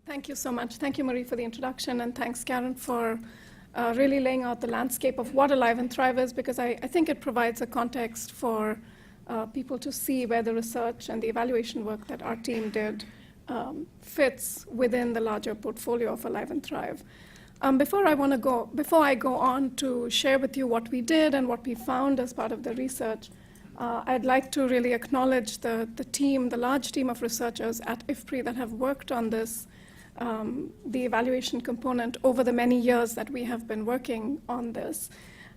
Thank you so much. Thank you, Marie, for the introduction, and thanks, Karen, for really laying out the landscape of what Alive and Thrive is, because I think it provides a context for people to see where the research and the evaluation work that our team did fits within the larger portfolio of Alive and Thrive. Before I go on to share with you what we did and what we found as part of the research, I'd like to really acknowledge the team, the large team of researchers at IFPRI that have worked on this, the evaluation component over the many years that we have been working on this.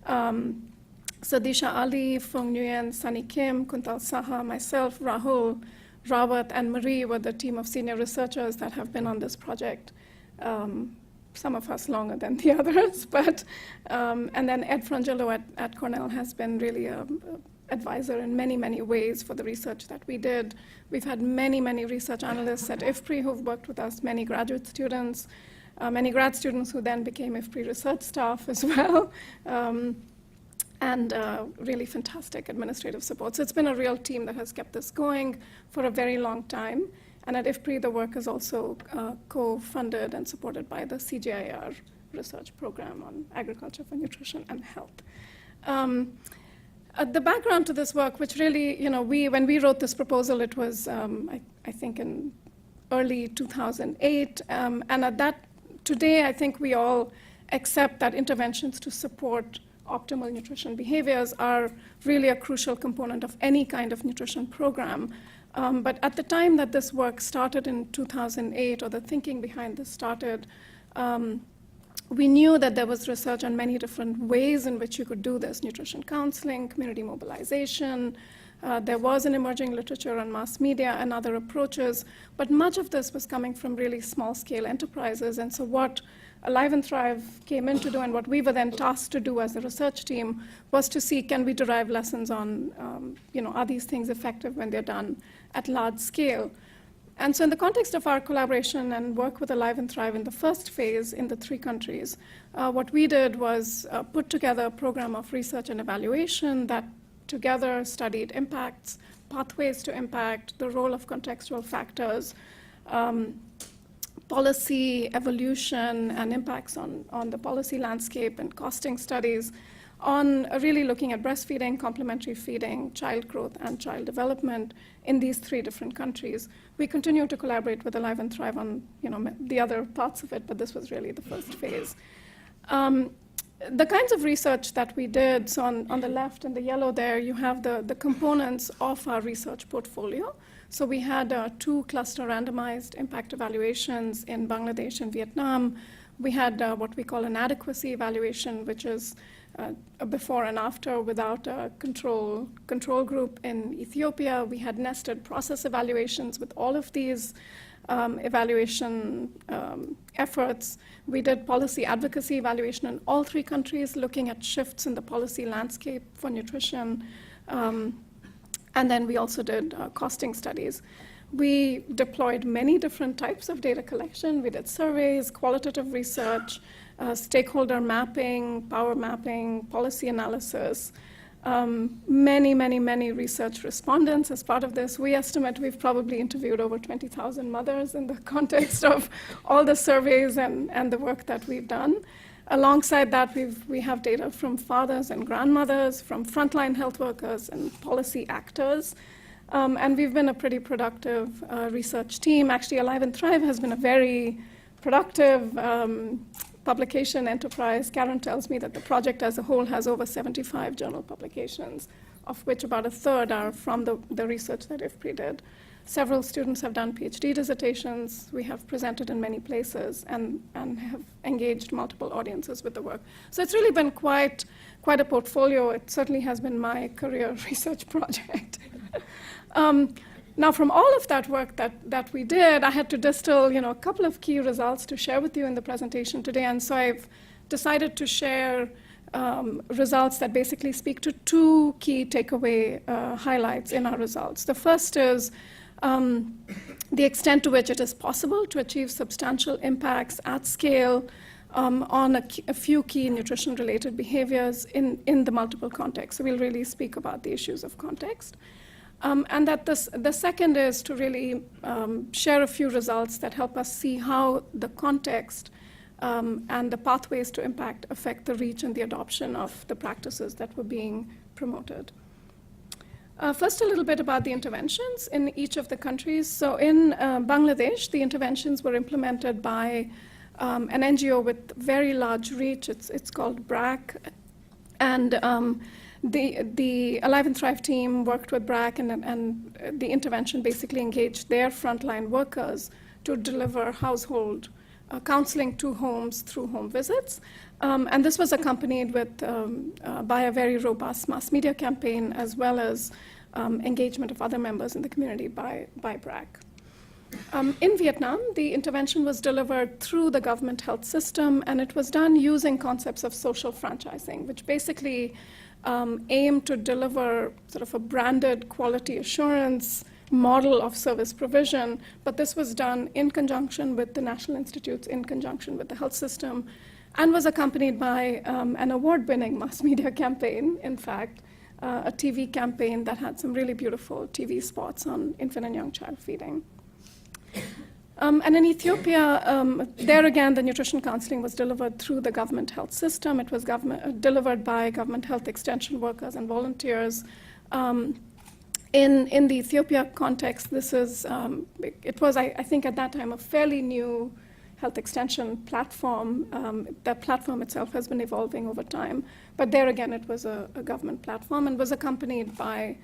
So Disha Ali, Fung Nguyen, Sunny Kim, Kuntal Saha, myself, Rahul, Rawat, and Marie were the team of senior researchers that have been on this project. Some of us longer than the others, but, and then Ed Frangelo at Cornell has been really an advisor in many, many ways for the research that we did. We've had many, many research analysts at IFPRI who've worked with us, many graduate students, many grad students who then became IFPRI research staff as well, and really fantastic administrative support. So it's been a real team that has kept this going for a very long time. And at IFPRI, the work is also co-funded and supported by the CGIAR research program on agriculture for nutrition and health. The background to this work, which really, when we wrote this proposal, it was, I think, in early 2008. And at that, today, I think we all accept that interventions to support optimal nutrition behaviors are really a crucial component of any kind of nutrition program. But at the time that this work started in 2008, or the thinking behind this started, we knew that there was research on many different ways in which you could do this: nutrition counseling, community mobilization. There was an emerging literature on mass media and other approaches, but much of this was coming from really small-scale enterprises. And so what Alive and Thrive came in to do, and what we were then tasked to do as a research team, was to see, can we derive lessons on, are these things effective when they're done at large scale? And so in the context of our collaboration and work with Alive and Thrive in the first phase in the 3 countries, what we did was put together a program of research and evaluation that together studied impacts, pathways to impact, the role of contextual factors, policy evolution and impacts on the policy landscape, and costing studies on really looking at breastfeeding, complementary feeding, child growth, and child development in these 3 different countries. We continue to collaborate with Alive and Thrive on the other parts of it, but this was really the first phase. The kinds of research that we did, so on the left in the yellow there, you have the components of our research portfolio. So we had 2 cluster randomized impact evaluations in Bangladesh and Vietnam. We had what we call an adequacy evaluation, which is a before and after without a control group in Ethiopia. We had nested process evaluations with all of these evaluation efforts. We did policy advocacy evaluation in all 3 countries, looking at shifts in the policy landscape for nutrition. And then we also did costing studies. We deployed many different types of data collection. We did surveys, qualitative research, stakeholder mapping, power mapping, policy analysis. Many research respondents as part of this. We estimate we've probably interviewed over 20,000 mothers in the context of all the surveys and the work that we've done. Alongside that, we have data from fathers and grandmothers, from frontline health workers and policy actors. And we've been a pretty productive research team. Actually, Alive and Thrive has been a very productive publication enterprise. Karen tells me that the project as a whole has over 75 journal publications, of which about a third are from the research that IFPRI did. Several students have done PhD dissertations. We have presented in many places and have engaged multiple audiences with the work. So it's really been quite a portfolio. It certainly has been my career research project. Now, from all of that work that we did, I had to distill, a couple of key results to share with you in the presentation today. And so I've decided to share results that basically speak to 2 key takeaway highlights in our results. The first is the extent to which it is possible to achieve substantial impacts at scale on a few key nutrition-related behaviors in the multiple contexts. So we'll really speak about the issues of context. And that the second is to really share a few results that help us see how the context and the pathways to impact affect the reach and the adoption of the practices that were being promoted. First, a little bit about the interventions in each of the countries. So in Bangladesh, the interventions were implemented by an NGO with very large reach. It's called BRAC. And the Alive and Thrive team worked with BRAC, and the intervention basically engaged their frontline workers to deliver household counseling to homes through home visits. And this was accompanied with, by a very robust mass media campaign, as well as engagement of other members in the community by BRAC. In Vietnam, the intervention was delivered through the government health system, and it was done using concepts of social franchising, which basically aimed to deliver sort of a branded quality assurance model of service provision, but this was done in conjunction with the national institutes, in conjunction with the health system, and was accompanied by an award-winning mass media campaign, in fact, a TV campaign that had some really beautiful TV spots on infant and young child feeding. And in Ethiopia, there again, the nutrition counseling was delivered through the government health system. It was delivered by government health extension workers and volunteers. In the Ethiopia context, this is, it was, I think at that time, a fairly new health extension platform. The platform itself has been evolving over time. But there again, it was a government platform and was accompanied by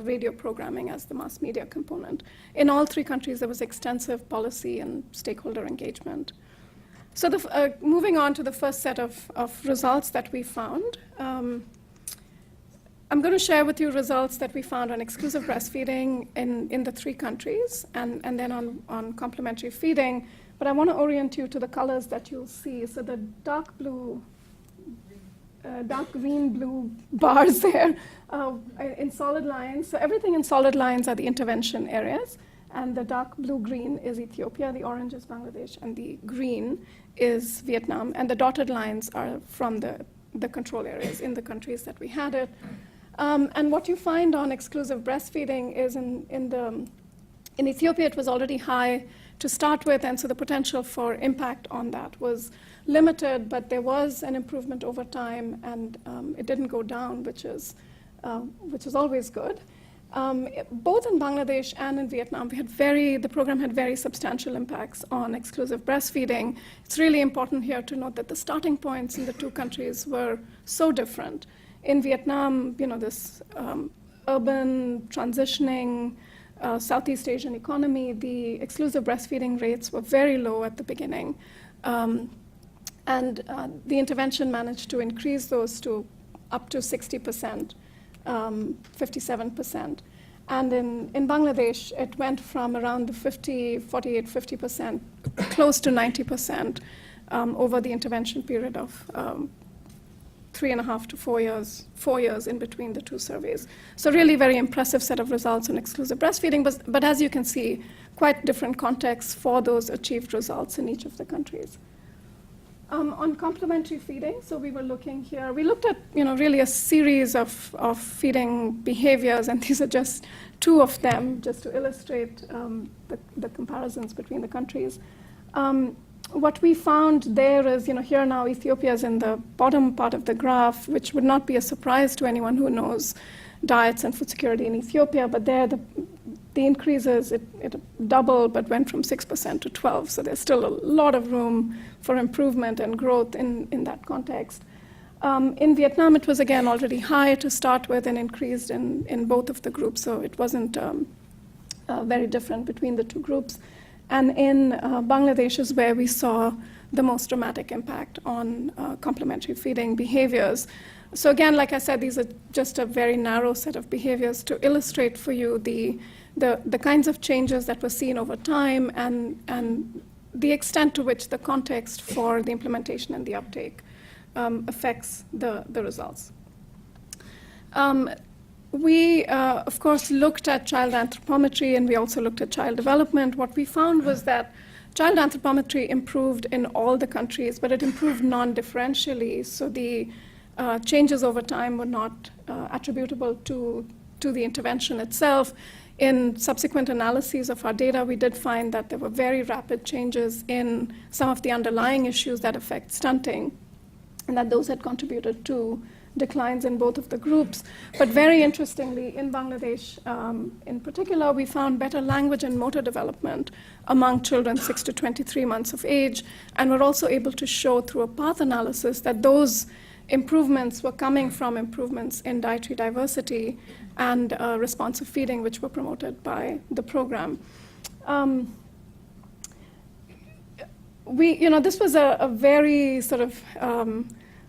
radio programming as the mass media component. In all three countries, there was extensive policy and stakeholder engagement. So moving on to the first set of results that we found. I'm going to share with you results that we found on exclusive breastfeeding in the three countries, and then on complementary feeding. But I want to orient you to the colors that you'll see. So the dark green blue bars there in solid lines. So everything in solid lines are the intervention areas, and the dark blue-green is Ethiopia, the orange is Bangladesh, and the green is Vietnam. And the dotted lines are from the control areas in the countries that we had it. And what you find on exclusive breastfeeding is in Ethiopia, it was already high to start with, and so the potential for impact on that was limited, but there was an improvement over time, and it didn't go down, which is always good. Both in Bangladesh and in Vietnam, the program had very substantial impacts on exclusive breastfeeding. It's really important here to note that the starting points in the two countries were so different. In Vietnam, this urban, transitioning, Southeast Asian economy, the exclusive breastfeeding rates were very low at the beginning. And the intervention managed to increase those to up to 60%, 57%. And in Bangladesh, it went from around the 50% close to 90% over the intervention period of 3.5 to 4 years in between the two surveys. So really very impressive set of results on exclusive breastfeeding, but as you can see, quite different contexts for those achieved results in each of the countries. On complementary feeding, so we were looking here, we looked at really a series of feeding behaviors, and these are just two of them, just to illustrate the comparisons between the countries. What we found there is, here now Ethiopia is in the bottom part of the graph, which would not be a surprise to anyone who knows diets and food security in Ethiopia, but there the increases, it doubled, but went from 6% to 12%. So there's still a lot of room for improvement and growth in that context. In Vietnam, it was again already high to start with and increased in both of the groups, so it wasn't very different between the two groups. And in Bangladesh is where we saw the most dramatic impact on complementary feeding behaviors. So again, like I said, these are just a very narrow set of behaviors to illustrate for you the kinds of changes that were seen over time and the extent to which the context for the implementation and the uptake affects the results. We, of course, looked at child anthropometry, and we also looked at child development. What we found was that child anthropometry improved in all the countries, but it improved non-differentially. So the changes over time were not attributable to to the intervention itself. In subsequent analyses of our data, we did find that there were very rapid changes in some of the underlying issues that affect stunting, and that those had contributed to declines in both of the groups. But very interestingly, in Bangladesh in particular, we found better language and motor development among children 6 to 23 months of age, and we're also able to show through a path analysis that those improvements were coming from improvements in dietary diversity and responsive feeding, which were promoted by the program. This was a very sort of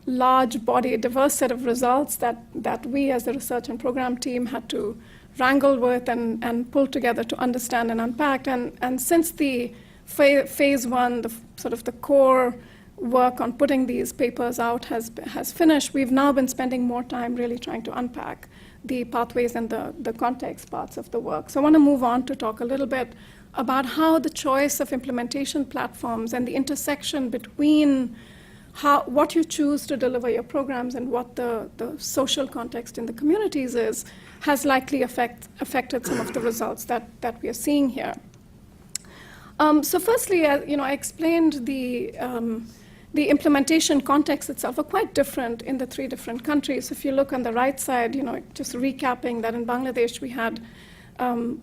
large body, a diverse set of results that we as the research and program team had to wrangle with and pull together to understand and unpack. And since the phase one, the sort of the core work on putting these papers out has finished, we've now been spending more time really trying to unpack the pathways and the context parts of the work. So I want to move on to talk a little bit about how the choice of implementation platforms and the intersection between what you choose to deliver your programs and what the social context in the communities is has likely affected some of the results that we are seeing here. So firstly, I explained the implementation context itself are quite different in the three different countries. If you look on the right side, just recapping that in Bangladesh we had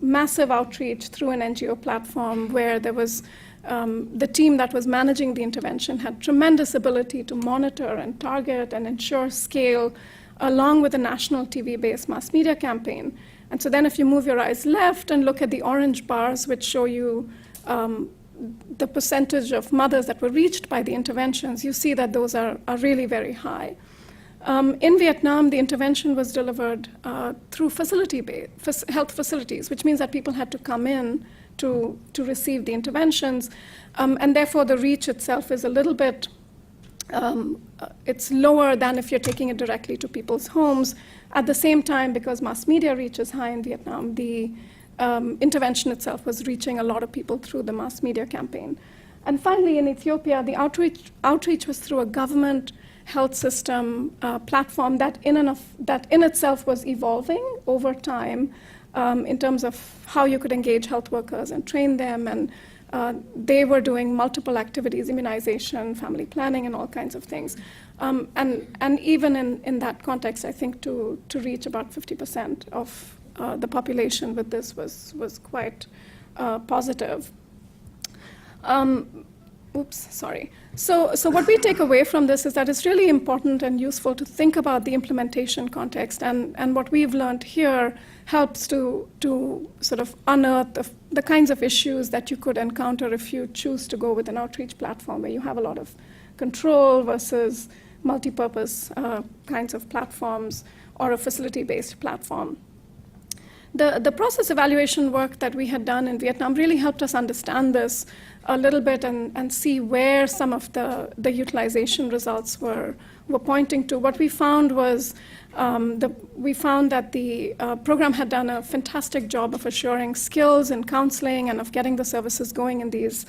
massive outreach through an NGO platform where there was the team that was managing the intervention had tremendous ability to monitor and target and ensure scale, along with a national TV-based mass media campaign. And so then if you move your eyes left and look at the orange bars, which show you the percentage of mothers that were reached by the interventions, you see that those are really very high. In Vietnam, the intervention was delivered through health facilities, which means that people had to come in to receive the interventions, and therefore the reach itself is a little bit, it's lower than if you're taking it directly to people's homes. At the same time, because mass media reach is high in Vietnam, the intervention itself was reaching a lot of people through the mass media campaign. And finally, in Ethiopia, the outreach was through a government health system platform that in itself was evolving over time in terms of how you could engage health workers and train them. And they were doing multiple activities, immunization, family planning, and all kinds of things. And even in that context, I think to reach about 50% of the population with this was quite positive. So what we take away from this is that it's really important and useful to think about the implementation context, and what we've learned here helps to sort of unearth the kinds of issues that you could encounter if you choose to go with an outreach platform where you have a lot of control versus multi-purpose kinds of platforms or a facility-based platform. The process evaluation work that we had done in Vietnam really helped us understand this a little bit and see where some of the utilization results were pointing to. What we found was we found that the program had done a fantastic job of assuring skills and counseling and of getting the services going in these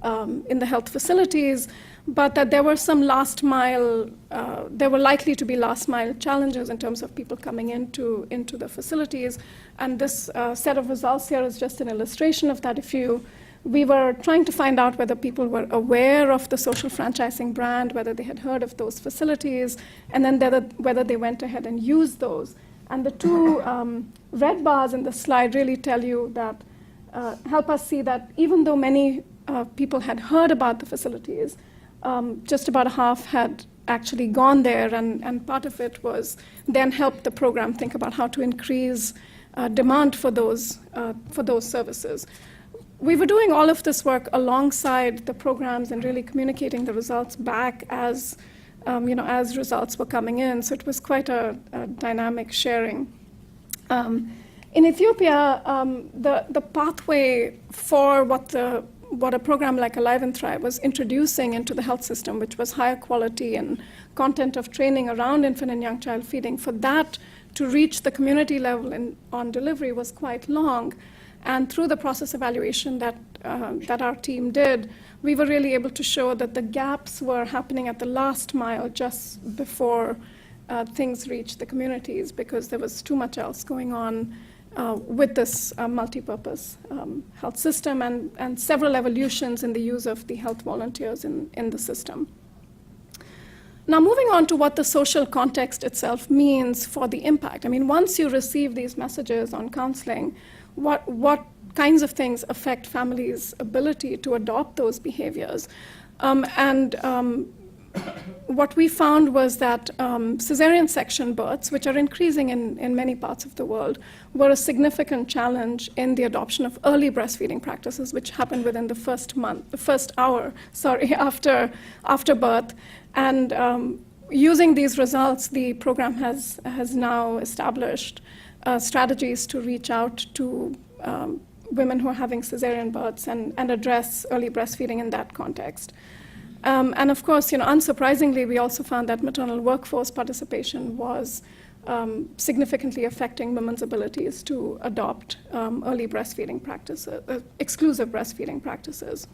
in the health facilities, but that there were some there were likely to be last mile challenges in terms of people coming into the facilities. And this set of results here is just an illustration of that. We were trying to find out whether people were aware of the social franchising brand, whether they had heard of those facilities, and then whether they went ahead and used those. And the two red bars in the slide really tell you that, help us see that even though many people had heard about the facilities, just about half had actually gone there, and part of it was then help the program think about how to increase demand for those services. We were doing all of this work alongside the programs and really communicating the results back as results were coming in. So it was quite a dynamic sharing. In Ethiopia, the pathway for what a program like Alive and Thrive was introducing into the health system, which was higher quality and content of training around infant and young child feeding, for that to reach the community level on delivery was quite long. And through the process evaluation that our team did, we were really able to show that the gaps were happening at the last mile, just before things reach the communities because there was too much else going on with this multi-purpose health system and several evolutions in the use of the health volunteers in the system. Now, moving on to what the social context itself means for the impact. I mean, once you receive these messages on counseling, what kinds of things affect families' ability to adopt those behaviors? What we found was that cesarean section births, which are increasing in many parts of the world, were a significant challenge in the adoption of early breastfeeding practices, which happened within the first hour after birth. And using these results, the program has now established strategies to reach out to women who are having cesarean births and address early breastfeeding in that context. And of course, unsurprisingly, we also found that maternal workforce participation was significantly affecting women's abilities to adopt early breastfeeding practices, exclusive breastfeeding practices.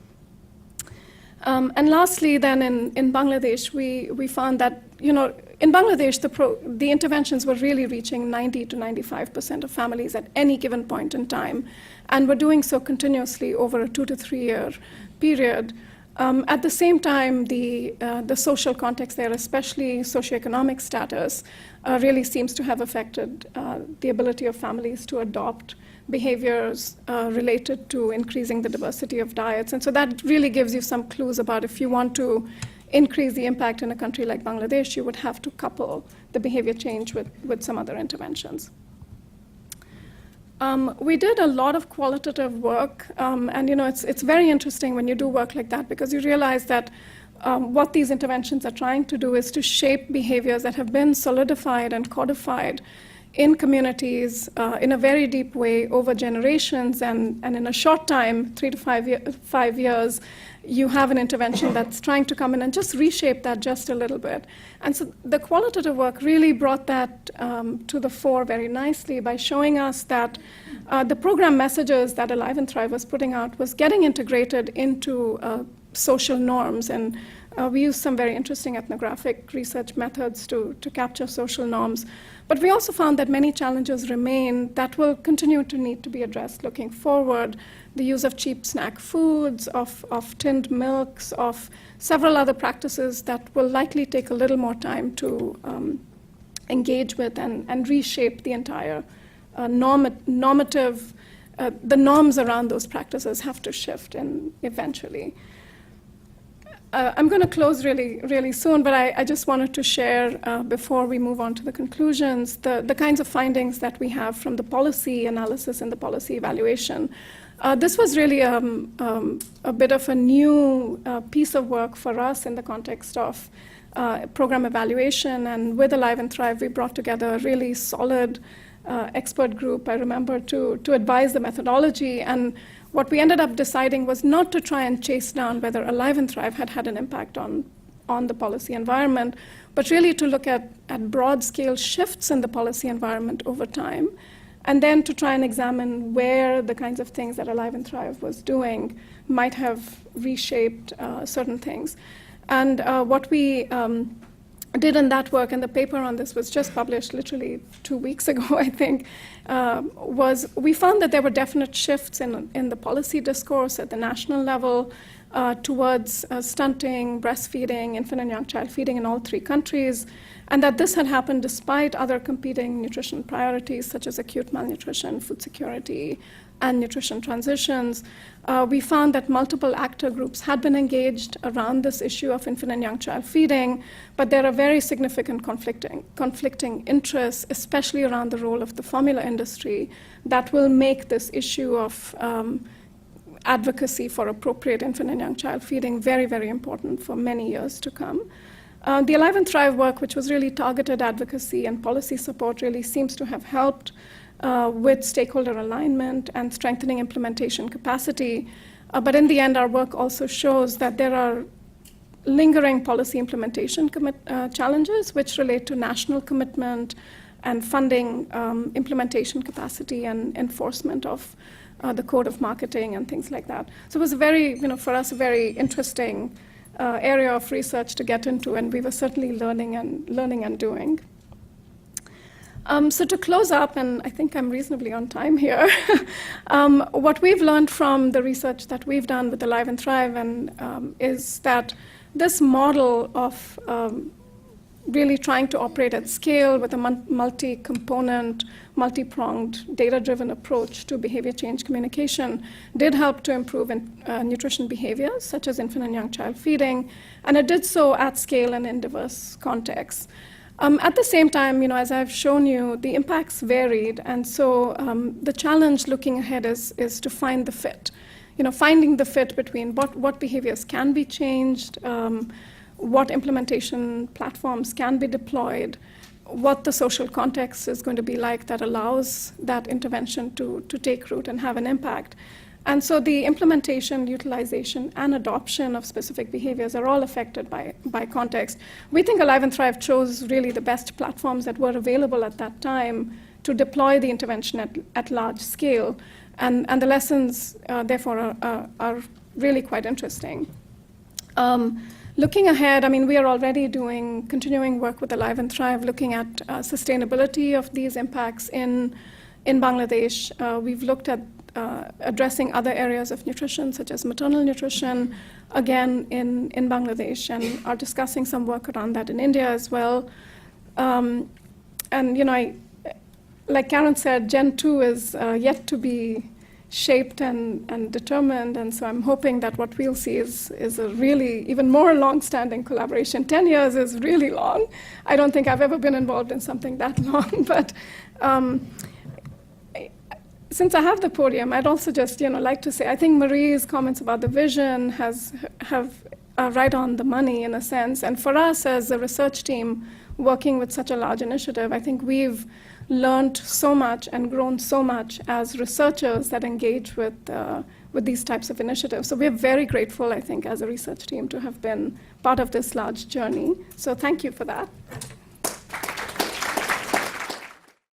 And lastly, then in Bangladesh, we found that in Bangladesh the interventions were really reaching 90 to 95% of families at any given point in time, and were doing so continuously over a 2 to 3 year period. At the same time, the social context there, especially socioeconomic status, really seems to have affected the ability of families to adopt behaviors related to increasing the diversity of diets. And so that really gives you some clues about if you want to increase the impact in a country like Bangladesh, you would have to couple the behavior change with some other interventions. We did a lot of qualitative work, and it's very interesting when you do work like that because you realize that what these interventions are trying to do is to shape behaviors that have been solidified and codified in communities in a very deep way over generations, and in a short time, 3 to 5 years, you have an intervention that's trying to come in and just reshape that just a little bit. And so the qualitative work really brought that to the fore very nicely by showing us that the program messages that Alive and Thrive was putting out was getting integrated into social norms. And we used some very interesting ethnographic research methods to capture social norms. But we also found that many challenges remain that will continue to need to be addressed looking forward. The use of cheap snack foods, of tinned milks, of several other practices that will likely take a little more time to engage with and reshape the entire normative, the norms around those practices have to shift eventually. I'm going to close really, really soon, but I just wanted to share, before we move on to the conclusions, the kinds of findings that we have from the policy analysis and the policy evaluation. This was really a bit of a new piece of work for us in the context of program evaluation, and with Alive and Thrive, we brought together a really solid expert group, I remember, to advise the methodology. And what we ended up deciding was not to try and chase down whether Alive and Thrive had an impact on the policy environment, but really to look at broad-scale shifts in the policy environment over time, and then to try and examine where the kinds of things that Alive and Thrive was doing might have reshaped certain things. And what we did in that work, and the paper on this was just published literally 2 weeks ago, I think, was we found that there were definite shifts in the policy discourse at the national level towards stunting, breastfeeding, infant and young child feeding in all 3 countries, and that this had happened despite other competing nutrition priorities such as acute malnutrition, food security, and nutrition transitions. We found that multiple actor groups had been engaged around this issue of infant and young child feeding, but there are very significant conflicting interests, especially around the role of the formula industry, that will make this issue of advocacy for appropriate infant and young child feeding very, very important for many years to come. The Alive and Thrive work, which was really targeted advocacy and policy support, really seems to have helped with stakeholder alignment and strengthening implementation capacity. But in the end, our work also shows that there are lingering policy implementation challenges which relate to national commitment and funding, implementation capacity, and enforcement of the code of marketing and things like that. So it was a very, for us, a very interesting area of research to get into, and we were certainly learning and doing. So to close up, and I think I'm reasonably on time here, what we've learned from the research that we've done with Alive and Thrive is that this model of really trying to operate at scale with a multi-component, multi-pronged, data-driven approach to behavior change communication did help to improve nutrition behaviors, such as infant and young child feeding, and it did so at scale and in diverse contexts. At the same time, as I've shown you, the impacts varied, and so the challenge looking ahead is to find the fit. Finding the fit between what behaviors can be changed, what implementation platforms can be deployed, what the social context is going to be like that allows that intervention to take root and have an impact. And so the implementation, utilization, and adoption of specific behaviors are all affected by context. We think Alive and Thrive chose really the best platforms that were available at that time to deploy the intervention at large scale. And the lessons, therefore, are really quite interesting. Looking ahead, we are already continuing work with Alive and Thrive, looking at sustainability of these impacts in Bangladesh. We've looked at addressing other areas of nutrition, such as maternal nutrition, again in Bangladesh, and are discussing some work around that in India as well. Like Karen said, Gen 2 is yet to be shaped and determined, and so I'm hoping that what we'll see is a really even more long-standing collaboration. 10 years is really long. I don't think I've ever been involved in something that long, but since I have the podium, I'd also just like to say, I think Marie's comments about the vision have right on the money in a sense, and for us as a research team working with such a large initiative, I think we've learned so much and grown so much as researchers that engage with these types of initiatives. So we're very grateful, I think, as a research team to have been part of this large journey. So thank you for that.